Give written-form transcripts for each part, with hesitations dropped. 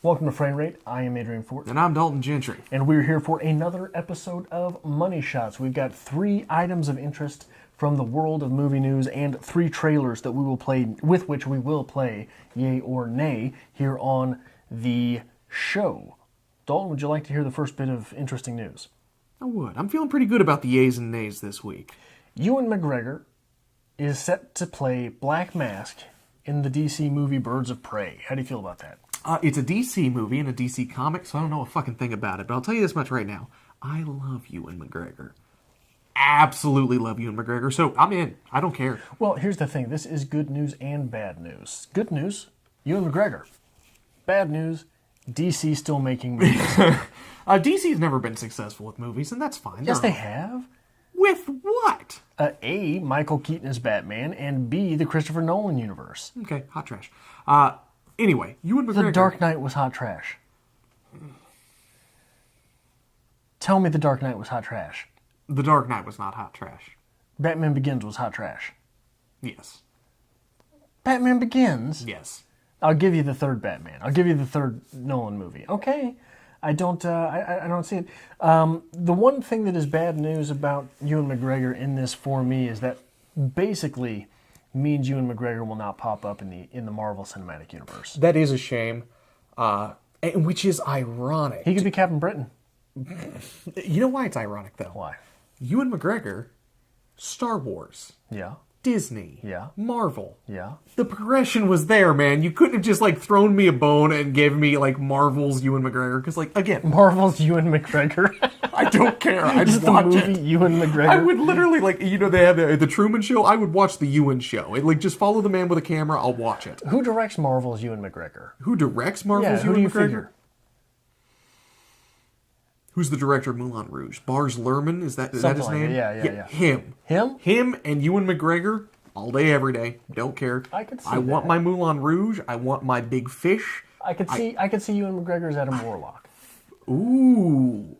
Welcome to Frame Rate. I am Adrian Fort. And I'm Dalton Gentry. And we're here for another episode of Money Shots. We've got 3 items of interest from the world of movie news and 3 trailers that we will play, with which we will play yay or nay here on the show. Dalton, would you like to hear the first bit of interesting news? I would. I'm feeling pretty good about the yays and nays this week. Ewan McGregor is set to play Black Mask in the DC movie Birds of Prey. How do you feel about that? It's a DC movie and a DC comic, so I don't know a fucking thing about it. But I'll tell you this much right now. I love Ewan McGregor. Absolutely love Ewan McGregor, so I'm in. I don't care. Well, here's the thing. This is good news and bad news. Good news, Ewan McGregor. Bad news, DC still making movies. DC's never been successful with movies, and that's fine. Yes, they have. With what? A, Michael Keaton as Batman, and B, the Christopher Nolan universe. Okay, hot trash. Anyway, Ewan McGregor... The Dark Knight was hot trash. Tell me The Dark Knight was hot trash. The Dark Knight was not hot trash. Batman Begins was hot trash. Yes. Batman Begins? Yes. I'll give you the third Batman. I'll give you the third Nolan movie. Okay. I don't see it. The one thing that is bad news about Ewan McGregor in this for me is that basically means Ewan McGregor will not pop up in the Marvel Cinematic Universe. That is a shame, which is ironic. He could be Captain Britain. You know why it's ironic, though? Why? Ewan McGregor, Star Wars, Yeah. Disney, Yeah. Marvel. Yeah. The progression was there, man. You couldn't have just, thrown me a bone and gave me, Marvel's Ewan McGregor. Because, again... Marvel's Ewan McGregor. I don't care. I just the watch movie it. Ewan McGregor. I would literally, they have the Truman Show. I would watch the Ewan Show. Just follow the man with a camera. I'll watch it. Who directs Marvel's Ewan McGregor? Who directs Marvel's who Ewan do you McGregor? figure? Who's the director of Moulin Rouge? Bars Luhrmann? Is that his name? Yeah. Him. Him and Ewan McGregor all day, every day. Don't care. I could see I want my Moulin Rouge. I want my Big Fish. I could see Ewan McGregor as Adam Warlock. Ooh.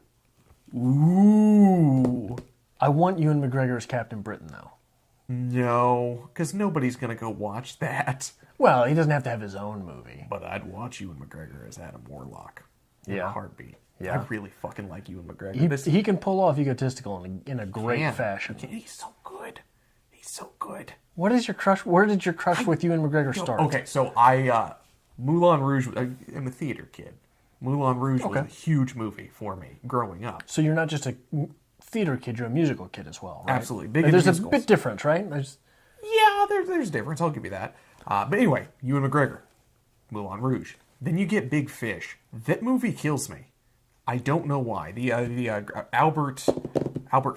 I want Ewan McGregor as Captain Britain, though. No, because nobody's going to go watch that. Well, he doesn't have to have his own movie. But I'd watch Ewan McGregor as Adam Warlock. In Yeah. a heartbeat. Yeah. I really fucking like Ewan McGregor. He can pull off egotistical in a great fashion. He's so good. He's so good. What is your crush? Where did your crush with Ewan McGregor start? Okay, so Moulin Rouge, I'm a theater kid. Moulin Rouge was a huge movie for me growing up. So you're not just a theater kid, you're a musical kid as well, right? Absolutely. Big There's musicals. a bit difference, right? Yeah, there's difference. I'll give you that. But anyway, Ewan McGregor, Moulin Rouge. Then you get Big Fish. That movie kills me. I don't know why. The Albert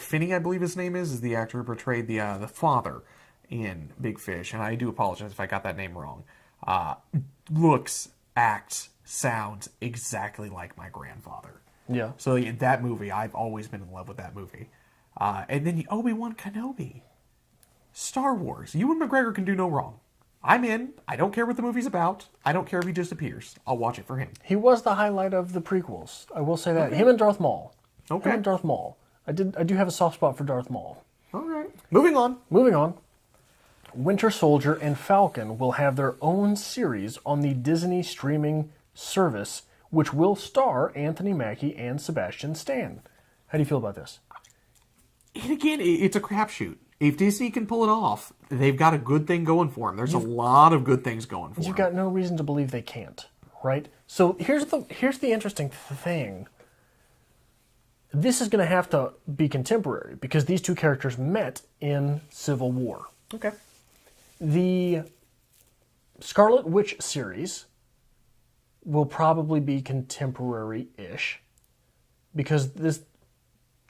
Finney, I believe his name is the actor who portrayed the father in Big Fish, and I do apologize if I got that name wrong. Looks, acts, sounds exactly like my grandfather. Yeah. So that movie, I've always been in love with that movie. And then Obi-Wan Kenobi. Star Wars. Ewan McGregor can do no wrong. I'm in. I don't care what the movie's about. I don't care if he just appears. I'll watch it for him. He was the highlight of the prequels. I will say that. Okay. Him and Darth Maul. Okay. Him and Darth Maul. I do have a soft spot for Darth Maul. All right. Moving on. Winter Soldier and Falcon will have their own series on the Disney streaming service, which will star Anthony Mackie and Sebastian Stan. How do you feel about this? And again, it's a crapshoot. If Disney can pull it off, they've got a good thing going for them. There's a lot of good things going for them. You've got no reason to believe they can't, right? So here's the interesting thing. This is going to have to be contemporary because these two characters met in Civil War. Okay. The Scarlet Witch series will probably be contemporary-ish because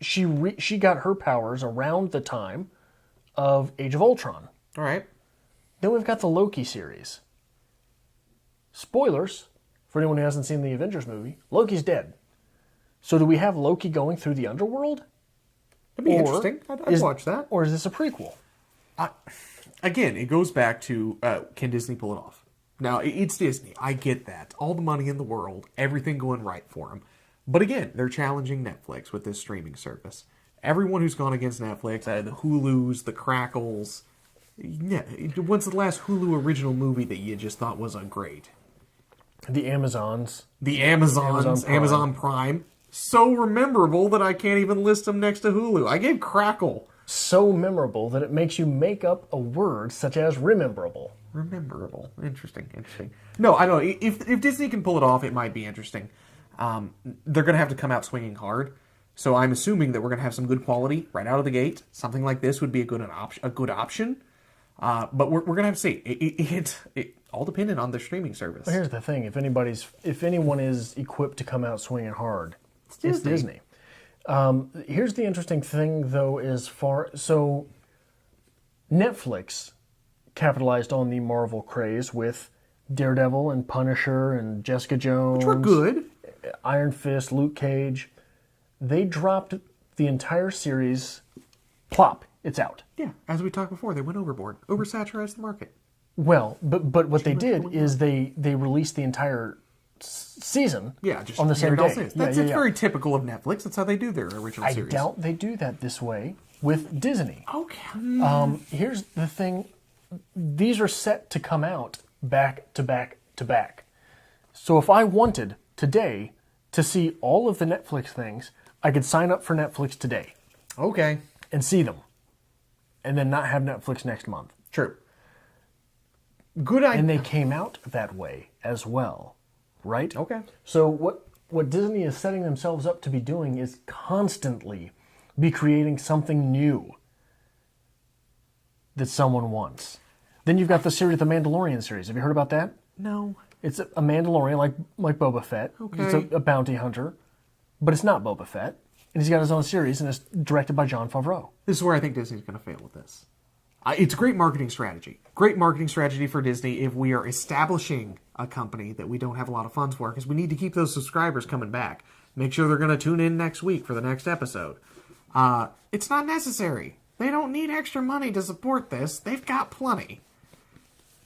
she got her powers around the time of Age of Ultron. All right. Then we've got the Loki series. Spoilers for anyone who hasn't seen the Avengers movie. Loki's dead. So do we have Loki going through the underworld? That'd be interesting. I'd watch that. Or is this a prequel? Again, it goes back to, can Disney pull it off? Now, it's Disney. I get that. All the money in the world, everything going right for them. But again, they're challenging Netflix with this streaming service. Everyone who's gone against Netflix, the Hulus, the Crackles. Yeah, when's the last Hulu original movie that you just thought was great? The Amazons. The Amazons, Amazon Prime. So memorable that I can't even list them next to Hulu. I gave Crackle. So memorable that it makes you make up a word such as rememberable. Rememberable. Interesting. No, I don't know. If Disney can pull it off, it might be interesting. They're going to have to come out swinging hard. So I'm assuming that we're going to have some good quality right out of the gate. Something like this would be a good option. But we're going to have to see. It all dependent on the streaming service. Well, here's the thing: if anyone is equipped to come out swinging hard, it's Disney. Here's the interesting thing, though, so Netflix capitalized on the Marvel craze with Daredevil and Punisher and Jessica Jones, which were good. Iron Fist, Luke Cage. They dropped the entire series. Plop, it's out. Yeah, as we talked before, they went overboard, oversaturated the market. Well, but what they did is they released the entire season just on the same day. That's very typical of Netflix. That's how they do their original series. I doubt they do that this way with Disney. Okay. Here's the thing. These are set to come out back to back to back. So if I wanted today to see all of the Netflix things, I could sign up for Netflix today. Okay. And see them. And then not have Netflix next month. True. Good idea. And they came out that way as well. Right? Okay. So what Disney is setting themselves up to be doing is constantly be creating something new that someone wants. Then you've got the series, the Mandalorian series. Have you heard about that? No. It's a Mandalorian like Boba Fett. Okay. It's a bounty hunter. But it's not Boba Fett. And he's got his own series, and it's directed by Jon Favreau. This is where I think Disney's going to fail with this. It's a great marketing strategy. Great marketing strategy for Disney if we are establishing a company that we don't have a lot of funds for, because we need to keep those subscribers coming back. Make sure they're going to tune in next week for the next episode. It's not necessary. They don't need extra money to support this. They've got plenty.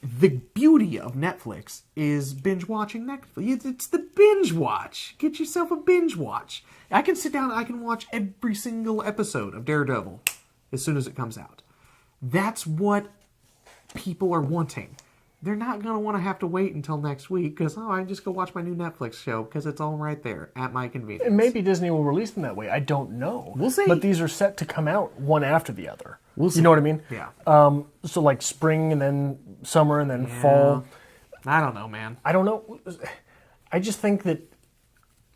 The beauty of Netflix is binge watching Netflix. It's the binge watch. Get yourself a binge watch. I can sit down and I can watch every single episode of Daredevil as soon as it comes out. That's what people are wanting. They're not going to want to have to wait until next week because, I just go watch my new Netflix show because it's all right there at my convenience. And maybe Disney will release them that way. I don't know. We'll see. But these are set to come out one after the other. We'll see. You know what I mean? Yeah. So like spring and then summer and then fall. I don't know, man. I don't know. I just think that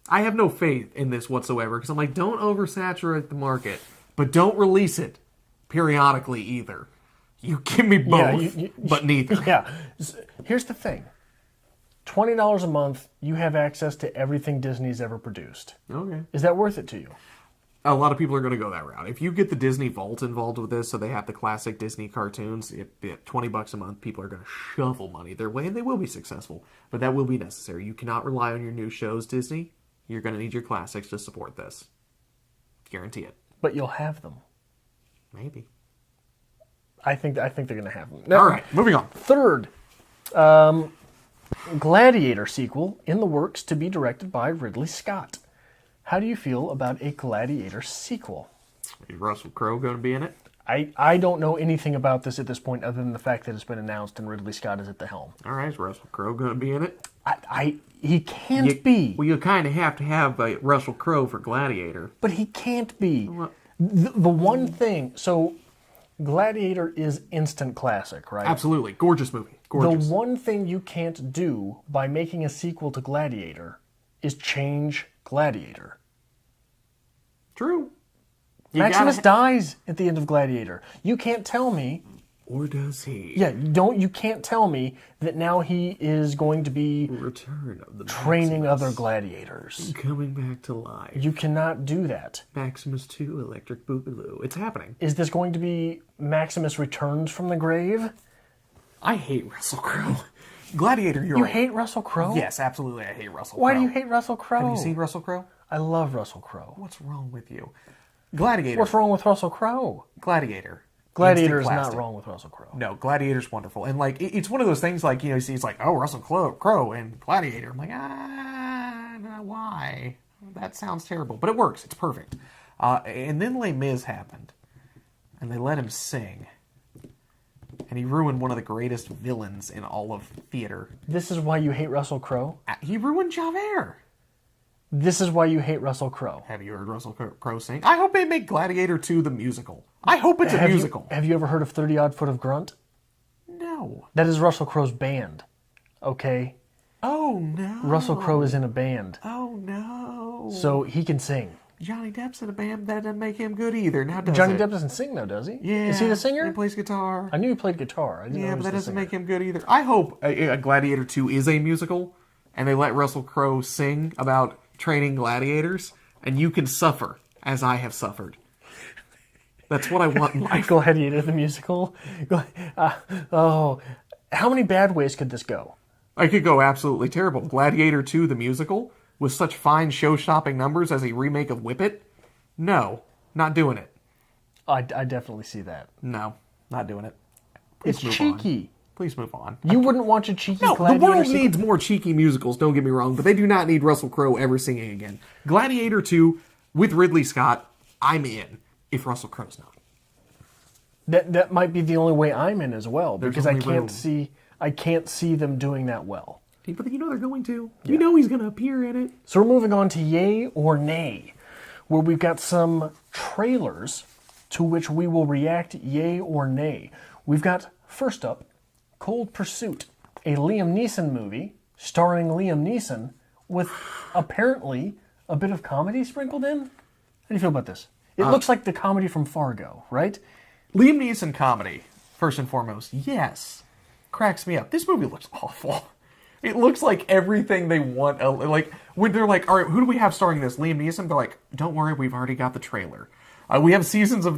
I have no faith in this whatsoever because I'm like, don't oversaturate the market, but don't release it periodically either. You give me both, but neither. Yeah. Here's the thing. $20 a month, you have access to everything Disney's ever produced. Okay. Is that worth it to you? A lot of people are going to go that route. If you get the Disney Vault involved with this, so they have the classic Disney cartoons, at $20 a month, people are going to shovel money their way, and they will be successful. But that will be necessary. You cannot rely on your new shows, Disney. You're going to need your classics to support this. Guarantee it. But you'll have them. Maybe. I think they're going to have them. Now, all right, moving on. Third, Gladiator sequel in the works to be directed by Ridley Scott. How do you feel about a Gladiator sequel? Is Russell Crowe going to be in it? I don't know anything about this at this point other than the fact that it's been announced and Ridley Scott is at the helm. All right, is Russell Crowe going to be in it? He can't be. Well, you kind of have to have Russell Crowe for Gladiator. But he can't be. The one thing, so Gladiator is instant classic, right? Absolutely. Gorgeous movie. Gorgeous. The one thing you can't do by making a sequel to Gladiator is change Gladiator. True. Maximus dies at the end of Gladiator. You can't tell me... Or does he? Yeah, you can't tell me that now he is going to be Return of the training Maximus. other gladiators. Coming back to life. You cannot do that. Maximus 2, Electric Boogaloo. It's happening. Is this going to be Maximus returns from the grave? I hate Russell Crowe. Gladiator, You hate Russell Crowe? Yes, absolutely I hate Russell Crowe. Why do you hate Russell Crowe? Have you seen Russell Crowe? I love Russell Crowe. What's wrong with you? Gladiator. What's wrong with Russell Crowe? Gladiator. Gladiator is Instant not plastic. wrong with Russell Crowe. No, Gladiator's wonderful. And, it's one of those things, you see, it's like, oh, Russell Crowe and Gladiator. I'm like, no, why? That sounds terrible. But it works. It's perfect. And then Les Mis happened. And they let him sing. And he ruined one of the greatest villains in all of theater. This is why you hate Russell Crowe? He ruined Javert. This is why you hate Russell Crowe. Have you heard Russell Crowe sing? I hope they make Gladiator 2 the musical. I hope it's a musical. Have you ever heard of 30 Odd Foot of Grunt? No. That is Russell Crowe's band. Okay? Oh, no. Russell Crowe is in a band. Oh, no. So he can sing. Johnny Depp's in a band. That doesn't make him good either. Now does Johnny it? Depp doesn't sing, though, does he? Yeah. Is he the singer? He plays guitar. I knew he played guitar. I didn't know he Yeah, was but that the doesn't singer. make him good either. I hope a Gladiator 2 is a musical, and they let Russell Crowe sing about training gladiators, and you can suffer as I have suffered. That's what I want in life. Gladiator the musical. How many bad ways could this go? I could go absolutely terrible. Gladiator 2, the musical, with such fine show-stopping numbers as a remake of Whip It? No, not doing it. I definitely see that. No, not doing it. Please It's move cheeky. on. Please move on. You wouldn't watch a cheeky No, Gladiator the world sequel? needs more cheeky musicals, don't get me wrong, but they do not need Russell Crowe ever singing again. Gladiator 2 with Ridley Scott, I'm in, if Russell Crowe's not. That might be the only way I'm in as well, because I only room. can't see them doing that well. But you know they're going to. You know he's going to appear in it. So we're moving on to Yay or Nay, where we've got some trailers to which we will react yay or nay. We've got, first up, Cold Pursuit, a Liam Neeson movie starring Liam Neeson with apparently a bit of comedy sprinkled in. How do you feel about this? It looks like the comedy from Fargo, right? Liam Neeson comedy, first and foremost, yes, cracks me up. This movie looks awful. It looks like everything they want. Like, when they're like, all right, who do we have starring this? Liam Neeson? They're like, don't worry, we've already got the trailer. We have Seasons Don't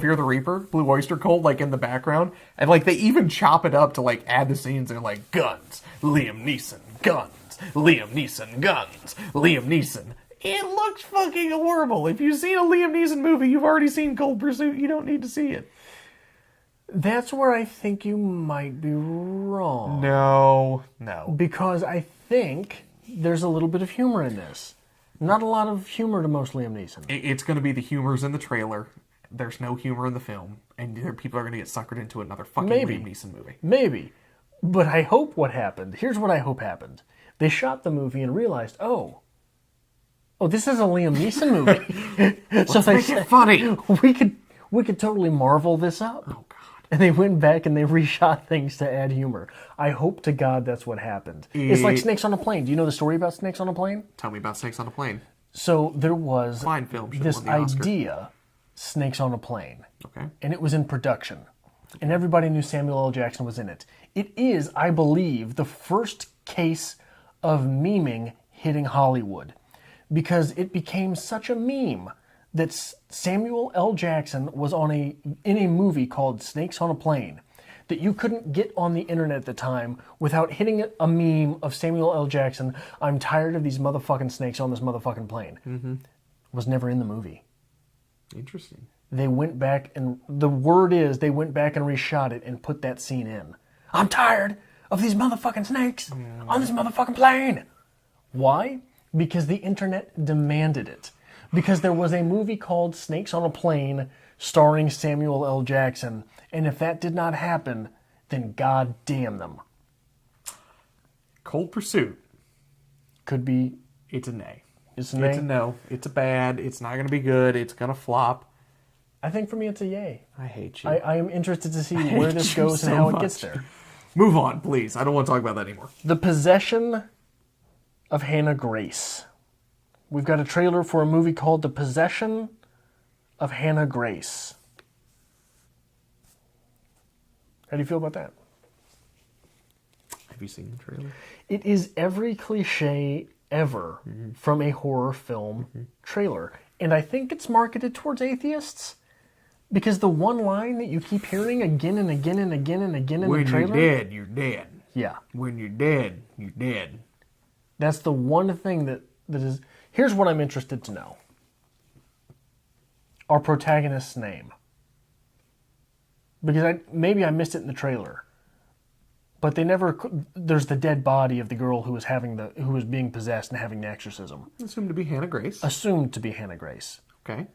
Fear the Reaper, Blue Oyster Cult, like, in the background. And, like, they even chop it up to, like, add the scenes. They're like, guns, Liam Neeson, guns, Liam Neeson, guns, Liam Neeson. It looks fucking horrible. If you've seen a Liam Neeson movie, you've already seen Cold Pursuit. You don't need to see it. That's where I think you might be wrong. No. Because I think there's a little bit of humor in this. Not a lot of humor to most Liam Neeson. It's going to be the humors in the trailer. There's no humor in the film. And people are going to get suckered into another fucking Liam Neeson movie. Maybe. But I hope what happened. Here's what I hope happened. They shot the movie and realized, oh, this is a Liam Neeson movie. So they make it funny. We could totally marvel this up. Oh, God. And they went back and they reshot things to add humor. I hope to God that's what happened. It's like Snakes on a Plane. Do you know the story about Snakes on a Plane? Tell me about Snakes on a Plane. So there was Fine film. this idea, Snakes on a Plane. Okay. And it was in production. And everybody knew Samuel L. Jackson was in it. It is, I believe, the first case of memeing hitting Hollywood. Because it became such a meme that Samuel L. Jackson was in a movie called Snakes on a Plane that you couldn't get on the internet at the time without hitting a meme of Samuel L. Jackson, I'm tired of these motherfucking snakes on this motherfucking plane. Mm-hmm. Was never in the movie. Interesting. They went back and the word is they went back and reshot it and put that scene in. I'm tired of these motherfucking snakes on this motherfucking plane. Why? Because the internet demanded it. Because there was a movie called Snakes on a Plane starring Samuel L. Jackson. And if that did not happen, then God damn them. Cold Pursuit. Could be... It's a nay. It's a nay? It's a no. It's a bad. It's not going to be good. It's going to flop. I think for me it's a yay. I hate you. I am interested to see where this goes and how it gets there. Move on, please. I don't want to talk about that anymore. The Possession of Hannah Grace. We've got a trailer for a movie called The Possession of Hannah Grace. How do you feel about that? Have you seen the trailer? It is every cliche ever from a horror film trailer. And I think it's marketed towards atheists. Because the one line that you keep hearing again and again and again and again in the trailer... When you're dead, you're dead. Yeah. When you're dead, you're dead. That's the one thing that is... Here's what I'm interested to know. Our protagonist's name. Because maybe I missed it in the trailer. But they never... There's the dead body of the girl who was being possessed and having the exorcism. Assumed to be Hannah Grace. Assumed to be Hannah Grace. Okay.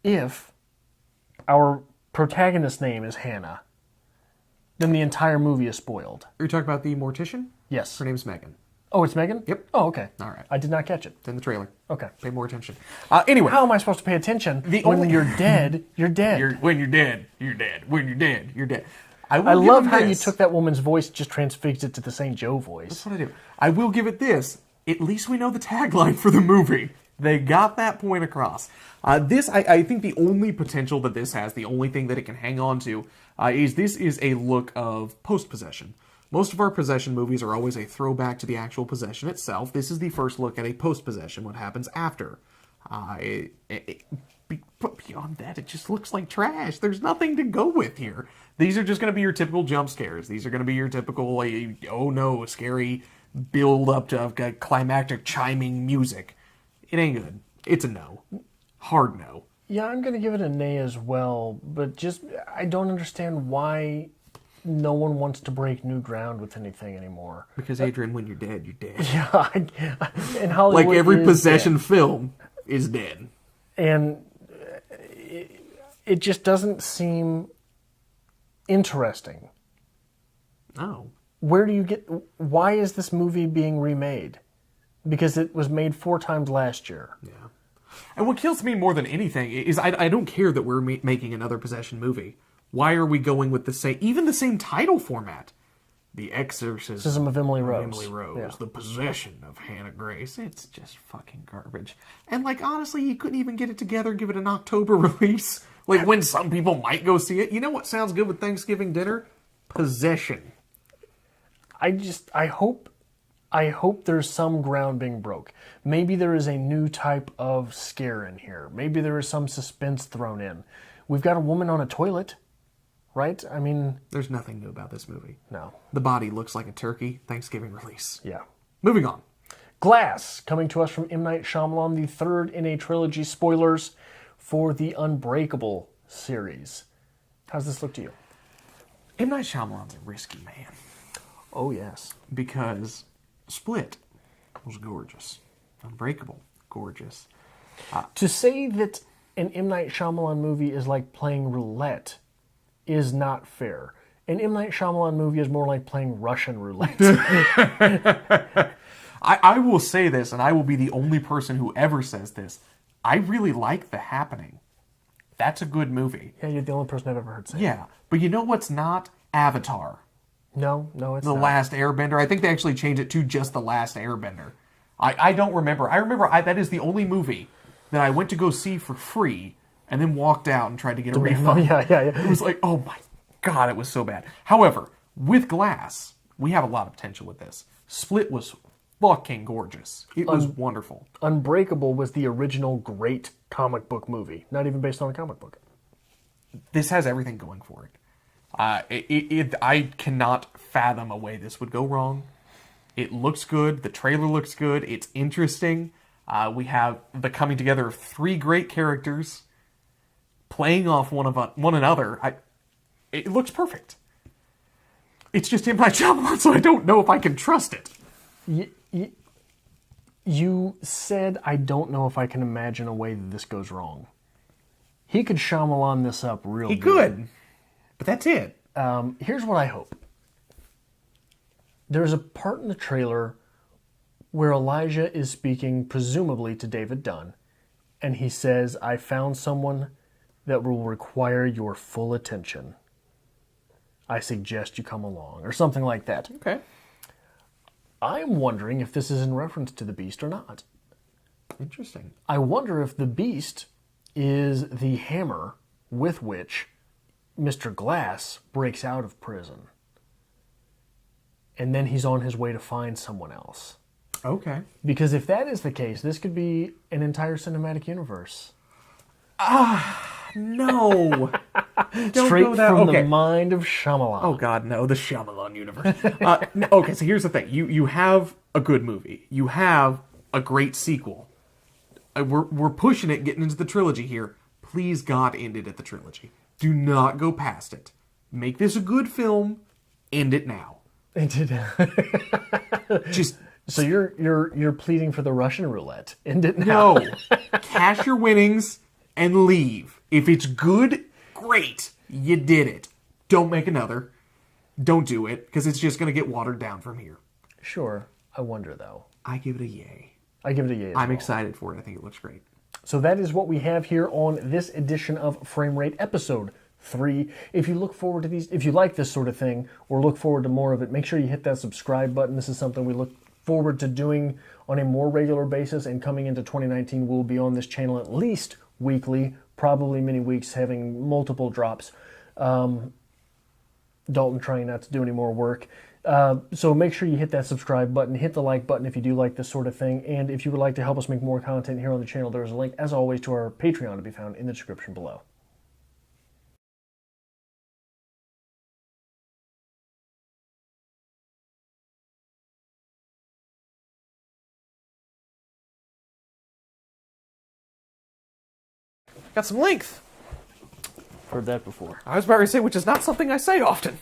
If our protagonist's name is Hannah, then the entire movie is spoiled. Are you talking about the mortician? Yes. Her name's Megan. Oh, it's Megan? Yep. Oh, okay. All right. I did not catch it. It's in the trailer. Okay. Pay more attention. Anyway. How am I supposed to pay attention when you're dead, you're dead? When you're dead, you're dead. When you're dead, you're dead. I love how you took that woman's voice, just transfixed it to the St. Joe voice. That's what I do. I will give it this. At least we know the tagline for the movie. They got that point across. I think the only potential that this has, the only thing that it can hang on to, is this is a look of post-possession. Most of our possession movies are always a throwback to the actual possession itself. This is the first look at a post-possession, what happens after. But beyond that, it just looks like trash. There's nothing to go with here. These are just going to be your typical jump scares. These are going to be your typical, oh no, scary build up to climactic chiming music. It ain't good. It's a no. Hard no. Yeah, I'm going to give it a nay as well, but just, I don't understand why no one wants to break new ground with anything anymore. Because, Adrian, when you're dead, you're dead. Yeah, in Hollywood, like every possession film is dead. And it just doesn't seem interesting. No. Why is this movie being remade? Because it was made 4 times last year. Yeah. And what kills me more than anything is I don't care that we're making another possession movie. Why are we going with the same title format? The Exorcism of Emily Rose. Yeah. The Possession of Hannah Grace. It's just fucking garbage. And honestly, you couldn't even get it together, give it an October release. When some people might go see it. You know what sounds good with Thanksgiving dinner? Possession. I hope there's some ground being broke. Maybe there is a new type of scare in here. Maybe there is some suspense thrown in. We've got a woman on a toilet, right? I mean... There's nothing new about this movie. No. The body looks like a turkey. Thanksgiving release. Yeah. Moving on. Glass, coming to us from M. Night Shyamalan, the third in a trilogy. Spoilers for the Unbreakable series. How's this look to you? M. Night Shyamalan's a risky man. Oh, yes. Because Split was gorgeous. Unbreakable, gorgeous. To say that an M. Night Shyamalan movie is like playing roulette is not fair. An M. Night Shyamalan movie is more like playing Russian roulette. I will say this, and I will be the only person who ever says this. I really like The Happening. That's a good movie. Yeah, you're the only person I've ever heard say Yeah, but you know what's not? Avatar. No, it's The not. Last Airbender. I think they actually changed it to just The Last Airbender. I don't remember. I remember that is the only movie that I went to go see for free and then walked out and tried to get a refund. Yeah. It was like, oh my God, it was so bad. However, with Glass, we have a lot of potential with this. Split was fucking gorgeous. It was wonderful. Unbreakable was the original great comic book movie, not even based on a comic book. This has everything going for it. I cannot fathom a way this would go wrong. It looks good. The trailer looks good. It's interesting. We have the coming together of 3 great characters playing off one another. It looks perfect. It's just in my Shyamalan, so I don't know if I can trust it. You said, I don't know if I can imagine a way that this goes wrong. He could Shyamalan this up real good. He could. But that's it. Here's what I hope. There's a part in the trailer where Elijah is speaking, presumably to David Dunn, and he says, I found someone that will require your full attention. I suggest you come along, or something like that. Okay. I'm wondering if this is in reference to the Beast or not. Interesting. I wonder if the Beast is the hammer with which Mr. Glass breaks out of prison. And then he's on his way to find someone else. Okay. Because if that is the case, this could be an entire cinematic universe. No. Straight from the mind of Shyamalan. Oh, God, no. The Shyamalan universe. Okay, so here's the thing. You have a good movie. You have a great sequel. We're pushing it, getting into the trilogy here. Please, God, end it at the trilogy. Do not go past it. Make this a good film. End it now. Just so you're pleading for the Russian roulette. End it now. No. Cash your winnings and leave. If it's good, great. You did it. Don't make another. Don't do it, because it's just going to get watered down from here. Sure. I wonder, though. I give it a yay. I give it a yay as I'm well. excited for it. I think it looks great. So that is what we have here on this edition of Frame Rate Episode 3. If you look forward to these, if you like this sort of thing, or look forward to more of it, make sure you hit that subscribe button. This is something we look forward to doing on a more regular basis, and coming into 2019, we'll be on this channel at least weekly, probably many weeks, having multiple drops. Dalton trying not to do any more work. So make sure you hit that subscribe button, hit the like button if you do like this sort of thing, and if you would like to help us make more content here on the channel, there is a link, as always, to our Patreon to be found in the description below. Got some length. Heard that before. I was about to say, which is not something I say often.